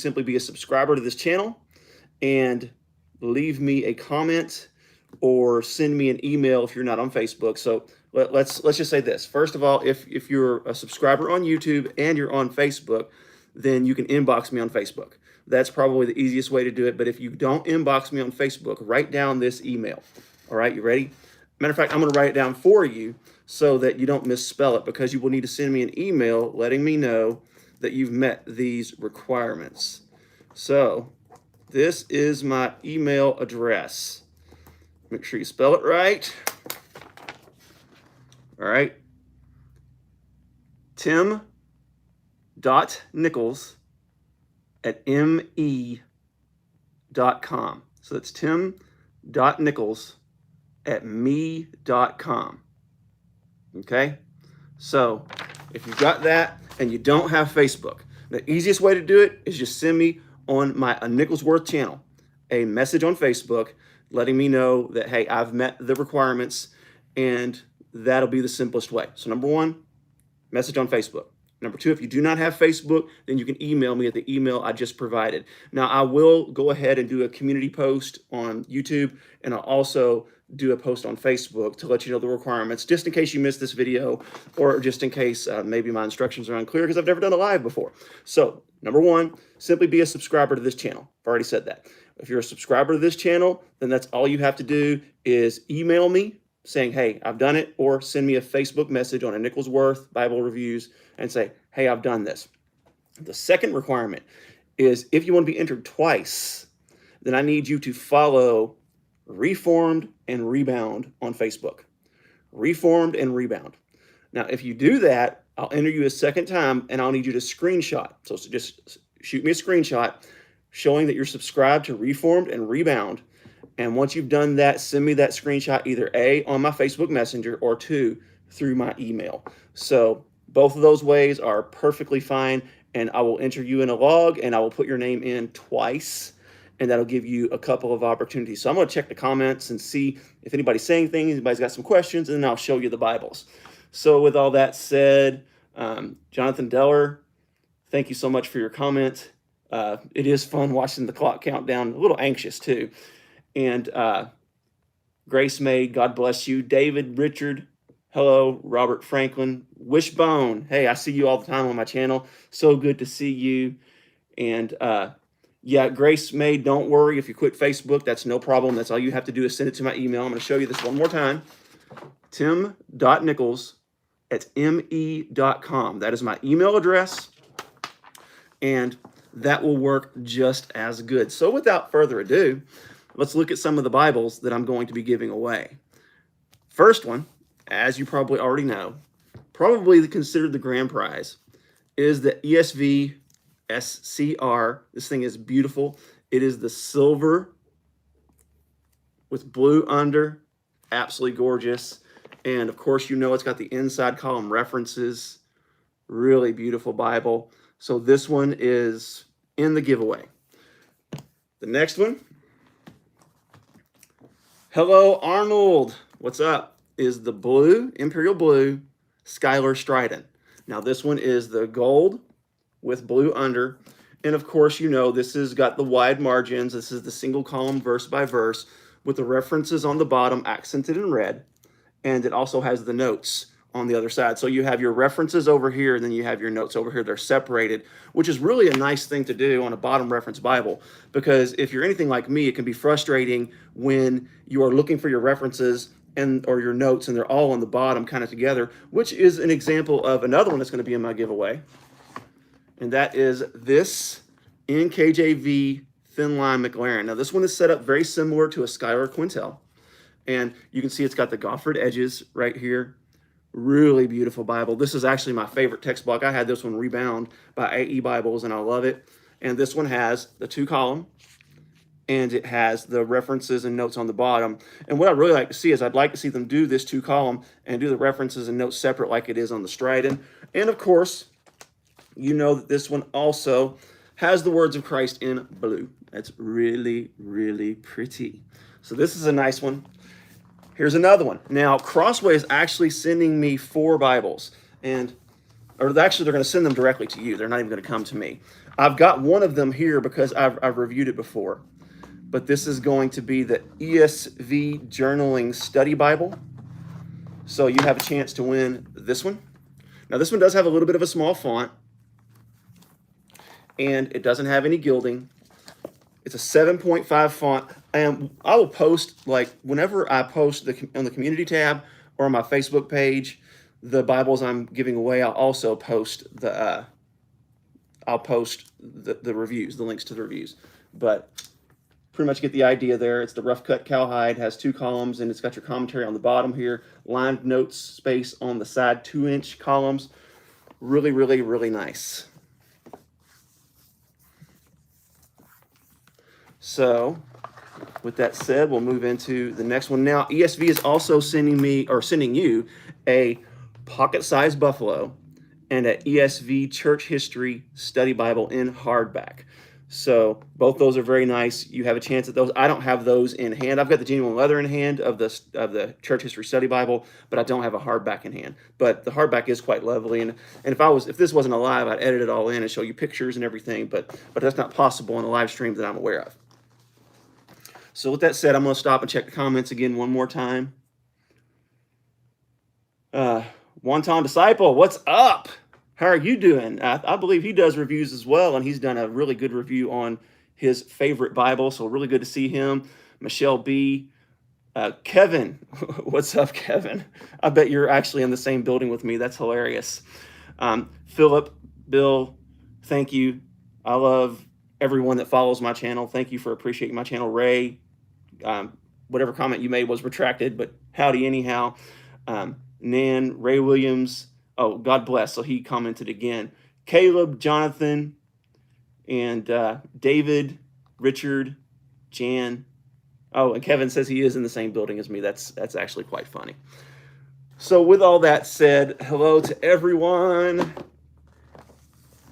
simply be a subscriber to this channel and leave me a comment or send me an email if you're not on Facebook. So let's just say this. First of all, if you're a subscriber on YouTube and you're on Facebook, then you can inbox me on Facebook. That's probably the easiest way to do it. But if you don't inbox me on Facebook, write down this email. All right, you ready? Matter of fact, I'm going to write it down for you so that you don't misspell it, because you will need to send me an email letting me know that you've met these requirements. So this is my email address. Make sure you spell it right. All right. tim.nichols@me.com. So that's tim.nichols@me.com. Okay? So if you've got that and you don't have Facebook, the easiest way to do it is just send me on my Nicholsworth channel a message on Facebook letting me know that, hey, I've met the requirements, and that'll be the simplest way. So number one, message on Facebook. Number two, if you do not have Facebook, then you can email me at the email I just provided. Now, I will go ahead and do a community post on YouTube, and I'll also do a post on Facebook to let you know the requirements, just in case you missed this video, or just in case maybe my instructions are unclear because I've never done a live before. So number one, simply be a subscriber to this channel. I've already said that. If you're a subscriber to this channel, then that's all you have to do is email me saying, hey, I've done it, or send me a Facebook message on a Nicholsworth Bible Reviews and say, hey, I've done this. The second requirement is, if you want to be entered twice, then I need you to follow Reformed and Rebound on Facebook. Reformed and Rebound. Now, if you do that, I'll enter you a second time, and I'll need you to screenshot. So just shoot me a screenshot showing that you're subscribed to Reformed and Rebound. And once you've done that, send me that screenshot either A, on my Facebook Messenger, or two, through my email. So both of those ways are perfectly fine, and I will enter you in a log, and I will put your name in twice, and that'll give you a couple of opportunities. So I'm going to check the comments and see if anybody's saying things, anybody's got some questions, and then I'll show you the Bibles. So with all that said, Jonathan Deller, thank you so much for your comment. It is fun watching the clock count down, a little anxious too. And Grace May, God bless you. David, Richard, hello. Robert Franklin, Wishbone, hey, I see you all the time on my channel. So good to see you. And yeah, Grace May, don't worry if you quit Facebook. That's no problem. That's all you have to do is send it to my email. I'm going to show you this one more time. tim.nichols@me.com. That is my email address, and that will work just as good. So without further ado, let's look at some of the Bibles that I'm going to be giving away. First one, as you probably already know, probably considered the grand prize, is the ESV SCR. This thing is beautiful. It is the silver with blue under, absolutely gorgeous. And of course, you know it's got the inside column references. Really beautiful Bible. So this one is in the giveaway. The next one, hello Arnold, what's up, is the blue, Imperial Blue, Schuyler Strident. Now this one is the gold with blue under. And of course, you know, this has got the wide margins. This is the single column verse by verse with the references on the bottom accented in red. And it also has the notes on the other side. So you have your references over here, and then you have your notes over here. They're separated, which is really a nice thing to do on a bottom reference Bible, because if you're anything like me, it can be frustrating when you are looking for your references or your notes, and they're all on the bottom kind of together, which is an example of another one that's going to be in my giveaway. And that is this NKJV Thin Line McLaren. Now this one is set up very similar to a Schuyler Quintel. And you can see it's got the goffered edges right here. Really beautiful Bible. This is actually my favorite text block. I had this one rebound by AE Bibles, and I love it. And this one has the two column, and it has the references and notes on the bottom. And what I really like to see is I'd like to see them do this two column and do the references and notes separate like it is on the Strident. And of course, you know that this one also has the words of Christ in blue. That's really, really pretty. So this is a nice one. Here's another one. Now, Crossway is actually sending me 4 Bibles, or actually they're going to send them directly to you. They're not even going to come to me. I've got one of them here because I've reviewed it before. But this is going to be the ESV Journaling Study Bible. So you have a chance to win this one. Now this one does have a little bit of a small font, and it doesn't have any gilding. It's a 7.5 font, and I will post, like, whenever I post on the community tab or on my Facebook page, the Bibles I'm giving away, I'll also post the reviews, the links to the reviews. But pretty much get the idea there. It's the rough cut cowhide, has 2 columns, and it's got your commentary on the bottom here, lined notes space on the side, 2-inch columns. Really, really, really nice. So with that said, we'll move into the next one. Now, ESV is also sending you a pocket-sized Buffalo and an ESV Church History Study Bible in hardback. So both those are very nice. You have a chance at those. I don't have those in hand. I've got the genuine leather in hand of the Church History Study Bible, but I don't have a hardback in hand. But the hardback is quite lovely. And if this wasn't alive, I'd edit it all in and show you pictures and everything. But that's not possible in a live stream that I'm aware of. So with that said, I'm going to stop and check the comments again one more time. Wonton Disciple, what's up? How are you doing? I believe he does reviews as well, and he's done a really good review on his favorite Bible, so really good to see him. Michelle B. Kevin, what's up, Kevin? I bet you're actually in the same building with me. That's hilarious. Philip, Bill, thank you. I love everyone that follows my channel. Thank you for appreciating my channel. Ray, whatever comment you made was retracted, but howdy anyhow. Nan, Ray Williams, oh, God bless. So he commented again. Caleb, Jonathan, and David, Richard, Jan. Oh, and Kevin says he is in the same building as me. That's actually quite funny. So with all that said, hello to everyone.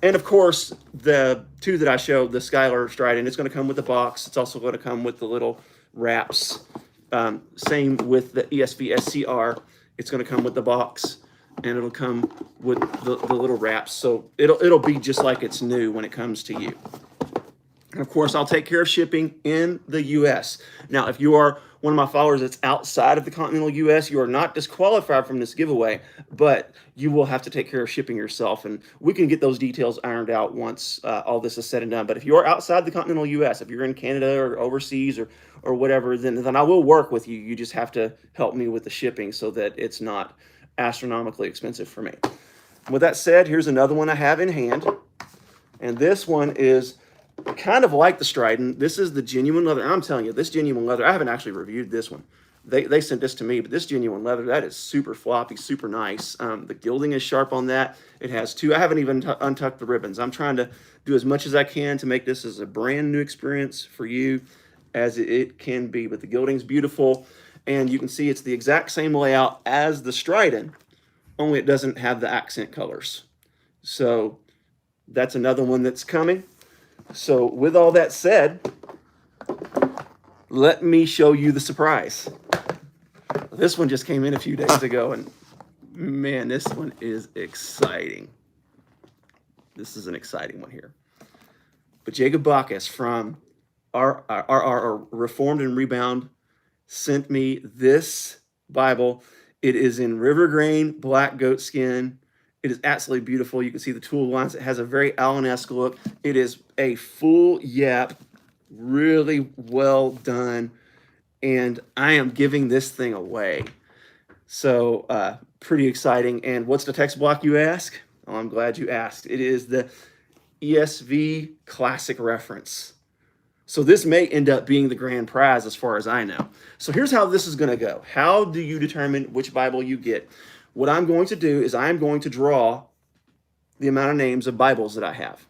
And of course, the 2 that I showed, the Skylar Strident, it's going to come with the box. It's also going to come with the little wraps. Same with the ESV SCR. It's going to come with the box, and it'll come with the little wraps. So it'll be just like it's new when it comes to you. And of course, I'll take care of shipping in the U.S. Now, if you are one of my followers that's outside of the continental U.S., you are not disqualified from this giveaway, but you will have to take care of shipping yourself. And we can get those details ironed out once all this is said and done. But if you're outside the continental U.S., if you're in Canada or overseas or whatever, then I will work with you. You just have to help me with the shipping so that it's not astronomically expensive for me. With that said, here's another one I have in hand. And this one is kind of like the Strident. This is the genuine leather. I'm telling you, this genuine leather, I haven't actually reviewed this one. They sent this to me, but this genuine leather, that is super floppy, super nice. The gilding is sharp on that. It has 2. I haven't even untucked the ribbons. I'm trying to do as much as I can to make this as a brand new experience for you as it can be. But the gilding's beautiful, and you can see it's the exact same layout as the Strident, only it doesn't have the accent colors. So that's another one that's coming. So with all that said, let me show you the surprise. This one just came in a few days ago, and man, this one is exciting. This is an exciting one here. But Jacob Bacchus from our Reformed and Rebound sent me this Bible. It is in river grain, black goat skin. It is absolutely beautiful. You can see the tool lines. It has a very Allen-esque look. It is a full yap, really well done, and I am giving this thing away. So pretty exciting. And what's the text block, you ask? Oh, I'm glad you asked. It is the ESV Classic Reference. So this may end up being the grand prize as far as I know. So here's how this is going to go. How do you determine which Bible you get? What I'm going to do is I'm going to draw the amount of names of Bibles that I have.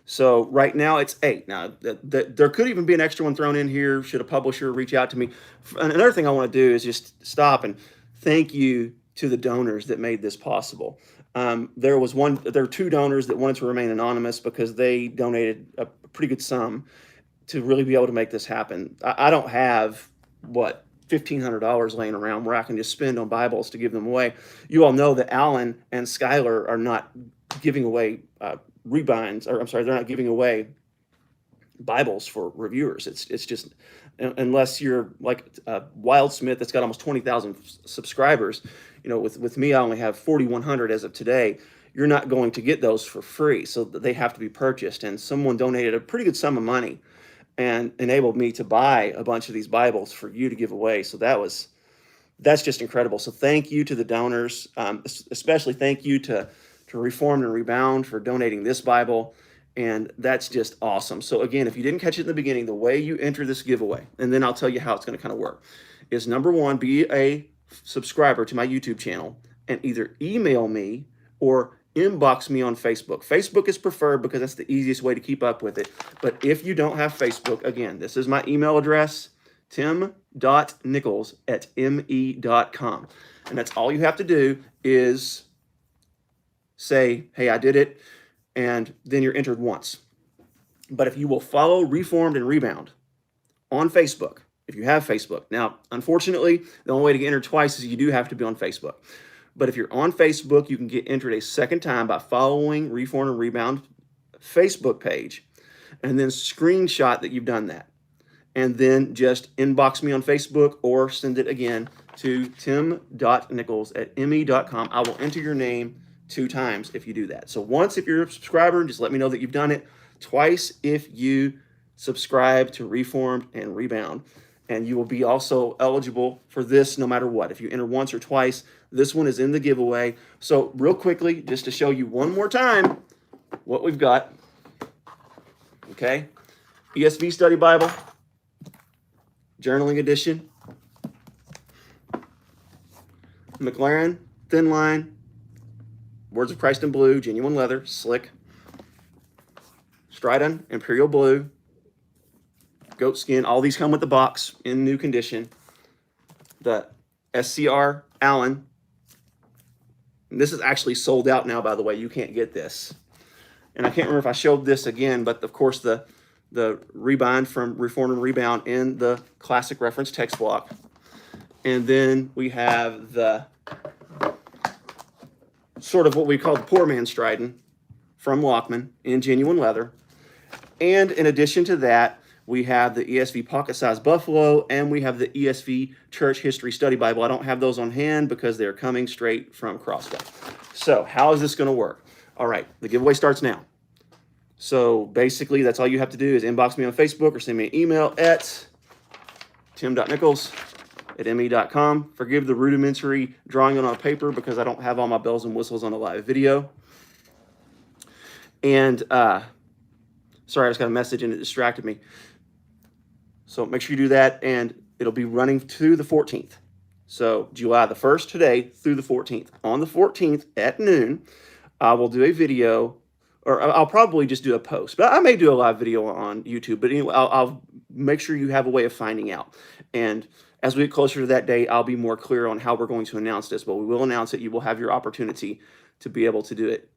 So right now it's 8. Now, there could even be an extra one thrown in here should a publisher reach out to me. Another thing I want to do is just stop and thank you to the donors that made this possible. There were 2 donors that wanted to remain anonymous because they donated a pretty good sum to really be able to make this happen. I don't have, $1,500 laying around where I can just spend on Bibles to give them away. You all know that Alan and Skylar are not giving away rebinds, or I'm sorry, they're not giving away Bibles for reviewers. It's just, unless you're like Wildsmith that's got almost 20,000 subscribers. You know, with me, I only have 4,100 as of today. You're not going to get those for free, so they have to be purchased. And someone donated a pretty good sum of money and enabled me to buy a bunch of these Bibles for you to give away. So that's just incredible. So thank you to the donors, especially thank you to Reformed and Rebound for donating this Bible. And that's just awesome. So again, if you didn't catch it in the beginning, the way you enter this giveaway, and then I'll tell you how it's going to kind of work, is number one, be a subscriber to my YouTube channel and either email me or inbox me on Facebook. Facebook is preferred because that's the easiest way to keep up with it. But if you don't have Facebook, again, this is my email address, tim.nichols@me.com. And that's all you have to do is say, hey, I did it, and then you're entered once. But if you will follow Reformed and Rebound on Facebook, if you have Facebook. Now, unfortunately, the only way to get entered twice is you do have to be on Facebook. But if you're on Facebook, you can get entered a second time by following Reformed and Rebound Facebook page, and then screenshot that you've done that. And then just inbox me on Facebook or send it again to tim.nichols@me.com. I will enter your name 2 times if you do that. So once if you're a subscriber, just let me know that you've done it. Twice if you subscribe to Reformed and Rebound. And you will be also eligible for this no matter what. If you enter once or twice, this one is in the giveaway. So real quickly, just to show you one more time what we've got. Okay, ESV Study Bible, Journaling Edition, McLaren Thin Line, Words of Christ in Blue, Genuine Leather, Slick, Stridon Imperial Blue, Goat Skin. All these come with the box in new condition. The SCR Allen. And this is actually sold out now, by the way. You can't get this. And I can't remember if I showed this again, but of course the rebind from Reformed and Rebound in the classic reference text block. And then we have the sort of what we call the poor man's Stridon from Lockman in genuine leather. And in addition to that, we have the ESV Pocket Size Buffalo, and we have the ESV Church History Study Bible. I don't have those on hand because they're coming straight from Crossway. So how is this going to work? All right, the giveaway starts now. So basically, that's all you have to do is inbox me on Facebook or send me an email at tim.nichols@me.com. Forgive the rudimentary drawing on paper because I don't have all my bells and whistles on a live video. And sorry, I just got a message and it distracted me. So make sure you do that, and it'll be running to the 14th. So July the 1st today through the 14th. On the 14th at noon, I will do a video, or I'll probably just do a post, but I may do a live video on YouTube. But anyway, I'll make sure you have a way of finding out. And as we get closer to that day, I'll be more clear on how we're going to announce this, but we will announce it. You will have your opportunity to be able to do it.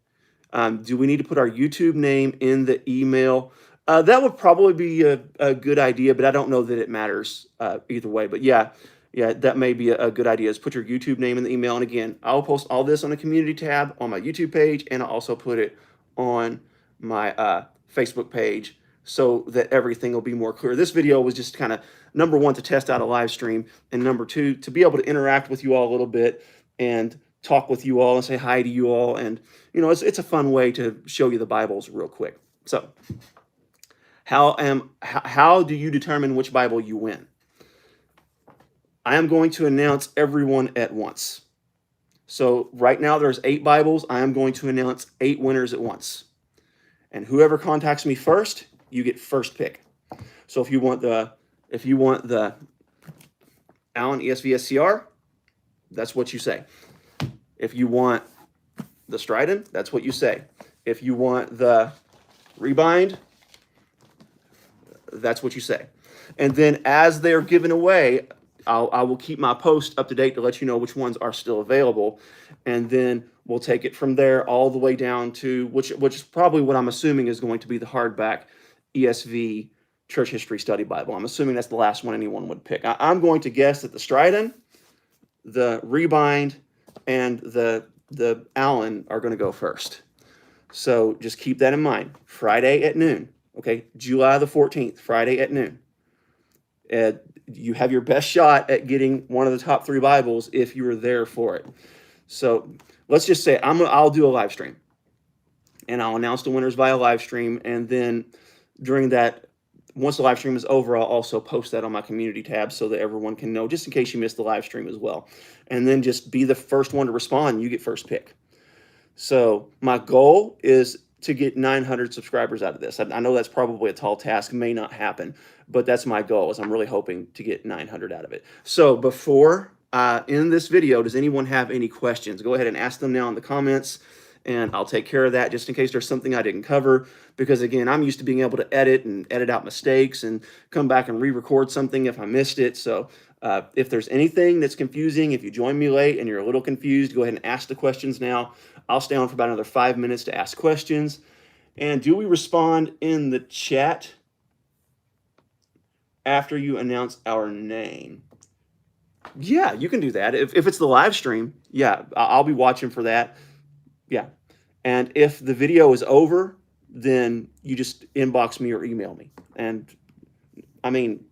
Do we need to put our YouTube name in the email? That would probably be a good idea, but I don't know that it matters either way. But yeah, that may be a good idea, is put your YouTube name in the email. And again, I'll post all this on the community tab on my YouTube page, and I'll also put it on my Facebook page so that everything will be more clear. This video was just kind of, number one, to test out a live stream, and number two, to be able to interact with you all a little bit and talk with you all and say hi to you all. And, you know, it's a fun way to show you the Bibles real quick. So how do you determine which Bible you win? I am going to announce everyone at once. So right now there's 8 Bibles. I am going to announce 8 winners at once. And whoever contacts me first, you get first pick. So if you want the Allen ESV SCR, that's what you say. If you want the Stridon, that's what you say. If you want the Rebind, that's what you say. And then as they're given away, I will keep my post up to date to let you know which ones are still available. And then we'll take it from there all the way down to, which is probably what I'm assuming is going to be the hardback ESV Church History Study Bible. I'm assuming that's the last one anyone would pick. I'm going to guess that the Stridon, the Rebind, and the Allen are going to go first. So just keep that in mind. Friday at noon. Okay, July the 14th, Friday at noon. You have your best shot at getting one of the top 3 Bibles if you were there for it. So let's just say I'll do a live stream, and I'll announce the winners via live stream. And then during that, once the live stream is over, I'll also post that on my community tab so that everyone can know, just in case you missed the live stream as well. And then just be the first one to respond. You get first pick. So my goal is to get 900 subscribers out of this. I know that's probably a tall task, may not happen, but that's my goal, is I'm really hoping to get 900 out of it. So before in this video, does anyone have any questions? Go ahead and ask them now in the comments, and I'll take care of that just in case there's something I didn't cover. Because again, I'm used to being able to edit out mistakes and come back and re-record something if I missed it. So if there's anything that's confusing, if you join me late and you're a little confused, go ahead and ask the questions now. I'll stay on for about another 5 minutes to ask questions. And do we respond in the chat after you announce our name? Yeah, you can do that. If it's the live stream, yeah, I'll be watching for that. Yeah. And if the video is over, then you just inbox me or email me. And I mean,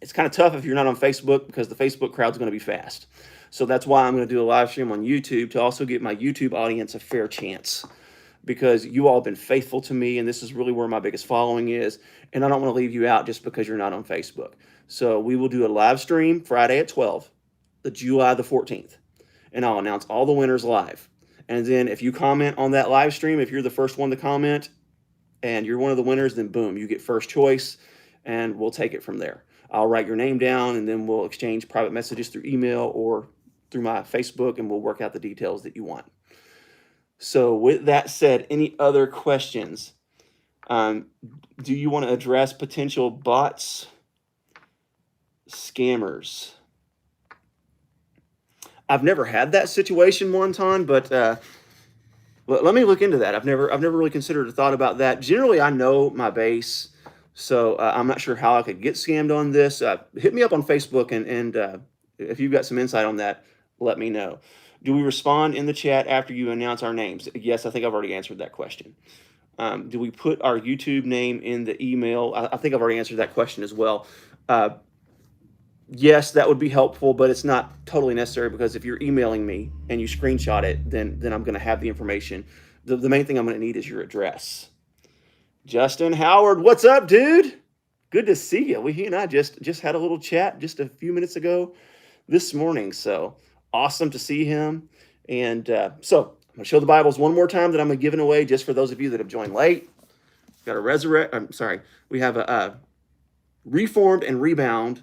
it's kind of tough if you're not on Facebook, because the Facebook crowd's going to be fast. So that's why I'm going to do a live stream on YouTube, to also give my YouTube audience a fair chance, because you all have been faithful to me, and this is really where my biggest following is. And I don't want to leave you out just because you're not on Facebook. So we will do a live stream Friday at 12, the July the 14th, and I'll announce all the winners live. And then if you comment on that live stream, if you're the first one to comment and you're one of the winners, then boom, you get first choice, and we'll take it from there. I'll write your name down, and then we'll exchange private messages through email or through my Facebook, and we'll work out the details that you want. So with that said, any other questions? Do you want to address potential bots, scammers? I've never had that situation, Monton, but let me look into that. I've never really considered or thought about that. Generally, I know my base, so I'm not sure how I could get scammed on this. Hit me up on Facebook, and if you've got some insight on that, let me know. Do we respond in the chat after you announce our names? Yes, I think I've already answered that question. Do we put our YouTube name in the email? I think I've already answered that question as well. Yes, that would be helpful, but it's not totally necessary, because if you're emailing me and you screenshot it, then I'm going to have the information. The main thing I'm going to need is your address. Justin Howard, what's up, dude? Good to see you. He and I just had a little chat just a few minutes ago this morning, so awesome to see him. And so I'm going to show the Bibles one more time that I'm giving away, just for those of you that have joined late. We have a Reformed and Rebound.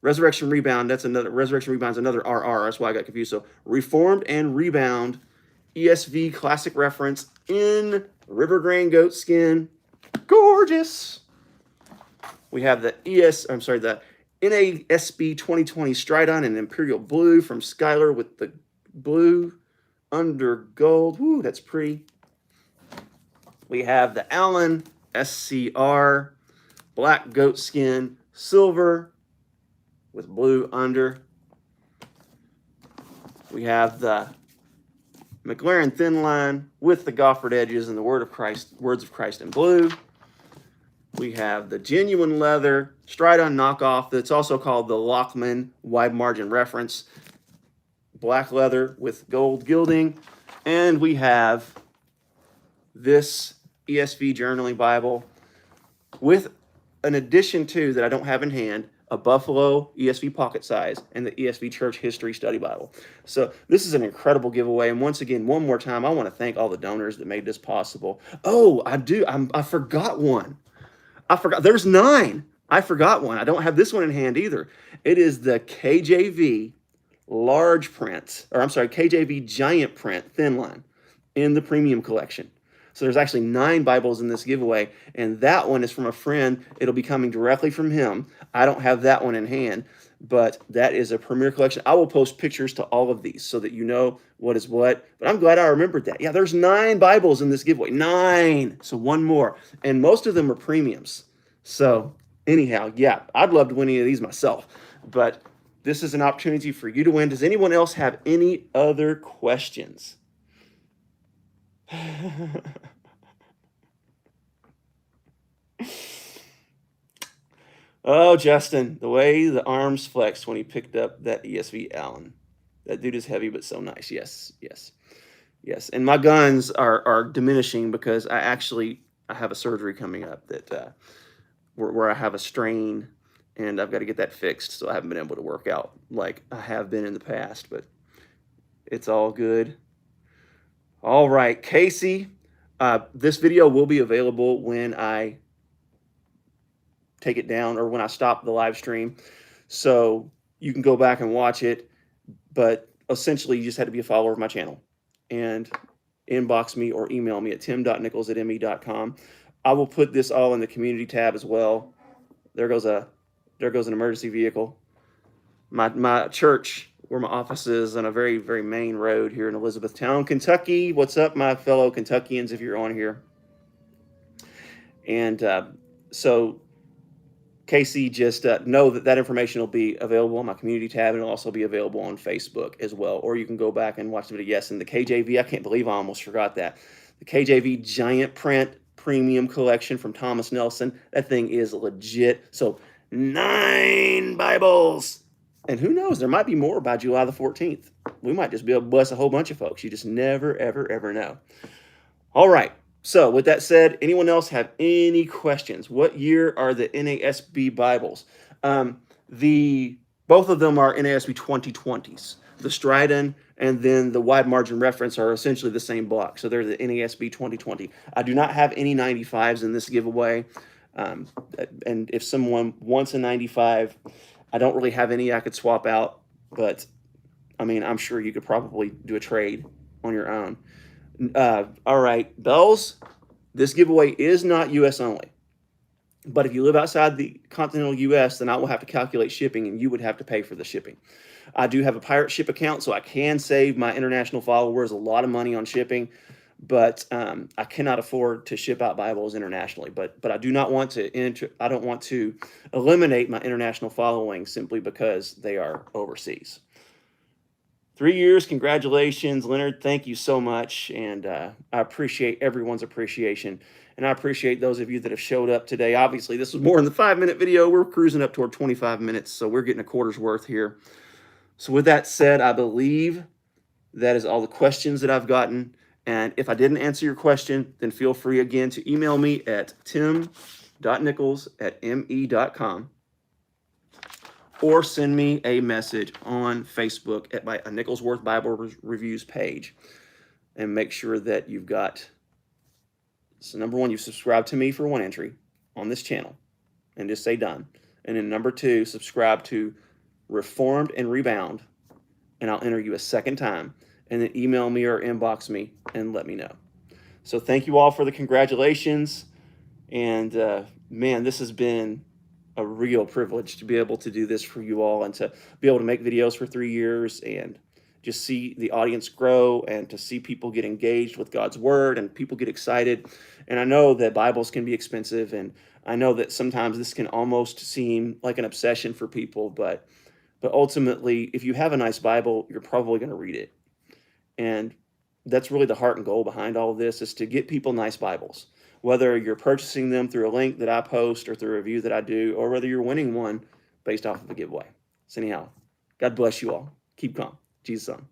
Resurrection Rebound, that's another, Resurrection Rebound's another RR, that's why I got confused. So Reformed and Rebound, ESV classic reference in River Grain goat skin. Gorgeous. We have the NASB 2020 Stridon in Imperial Blue from Skylar with the blue under gold. Woo, that's pretty. We have the Allen SCR, black goat skin, silver with blue under. We have the McLaren Thin Line with the goffered edges and the words of Christ in blue. We have the genuine leather Stridon knockoff that's also called the Lockman wide margin reference, black leather with gold gilding. And we have this ESV journaling Bible with an addition to, that I don't have in hand, a Buffalo ESV pocket size and the ESV Church History Study Bible. So this is an incredible giveaway. And once again, one more time, I want to thank all the donors that made this possible. Oh, I forgot one. There's 9. I forgot one. I don't have this one in hand either. It is the KJV KJV giant print thin line in the premium collection. So there's actually 9 Bibles in this giveaway, and that one is from a friend. It'll be coming directly from him. I don't have that one in hand, but that is a premier collection. I will post pictures to all of these so that you know what is what, but I'm glad I remembered that. Yeah, there's 9 Bibles in this giveaway. 9! So one more, and most of them are premiums. So anyhow, yeah, I'd love to win any of these myself, but this is an opportunity for you to win. Does anyone else have any other questions? Oh, Justin, the way the arms flexed when he picked up that ESV Allen. That dude is heavy, but so nice. Yes, yes, yes. And my guns are diminishing because I have a surgery coming up that where I have a strain, and I've got to get that fixed. So I haven't been able to work out like I have been in the past, but it's all good. All right, Casey, this video will be available when I take it down or when I stop the live stream. So you can go back and watch it. But essentially, you just had to be a follower of my channel and inbox me or email me at tim.nichols@me.com. I will put this all in the community tab as well. There goes an emergency vehicle. My church, where my office is, on a very, very main road here in Elizabethtown, Kentucky. What's up, my fellow Kentuckians, if you're on here? And so Casey, just know that information will be available on my community tab, and it'll also be available on Facebook as well. Or you can go back and watch the video. Yes, and the KJV, I can't believe I almost forgot that. The KJV giant print premium collection from Thomas Nelson. That thing is legit. So 9 Bibles. And who knows, there might be more by July the 14th. We might just be able to bless a whole bunch of folks. You just never, ever, ever know. All right. So with that said, anyone else have any questions? What year are the NASB Bibles? Both of them are NASB 2020s. The Stridon and then the wide margin reference are essentially the same block. So they're the NASB 2020. I do not have any 95s in this giveaway. And if someone wants a 95, I don't really have any I could swap out. But, I mean, I'm sure you could probably do a trade on your own. All right, Bells, this giveaway is not U.S. only. But if you live outside the continental U.S., then I will have to calculate shipping, and you would have to pay for the shipping. I do have a pirate ship account, so I can save my international followers a lot of money on shipping, but I cannot afford to ship out Bibles internationally. But I do not want to I don't want to eliminate my international following simply because they are overseas. 3 years, congratulations, Leonard. Thank you so much, and I appreciate everyone's appreciation, and I appreciate those of you that have showed up today. Obviously, this was more than the 5-minute video. We're cruising up toward 25 minutes, so we're getting a quarter's worth here. So with that said, I believe that is all the questions that I've gotten, and if I didn't answer your question, then feel free again to email me at tim.nichols@me.com. or send me a message on Facebook at my Nicholsworth Bible Reviews page. And make sure that you've got, so number 1, you subscribe to me for 1 entry on this channel and just say done. And then number 2, subscribe to Reformed and Rebound, and I'll enter you a 2nd time. And then email me or inbox me and let me know. So thank you all for the congratulations. And man, this has been a real privilege to be able to do this for you all and to be able to make videos for 3 years and just see the audience grow and to see people get engaged with God's word and people get excited. And I know that Bibles can be expensive, and I know that sometimes this can almost seem like an obsession for people, but ultimately, if you have a nice Bible, you're probably going to read it. And that's really the heart and goal behind all of this, is to get people nice Bibles. Whether you're purchasing them through a link that I post or through a review that I do, or whether you're winning one based off of a giveaway. So anyhow, God bless you all. Keep calm. Jesus on.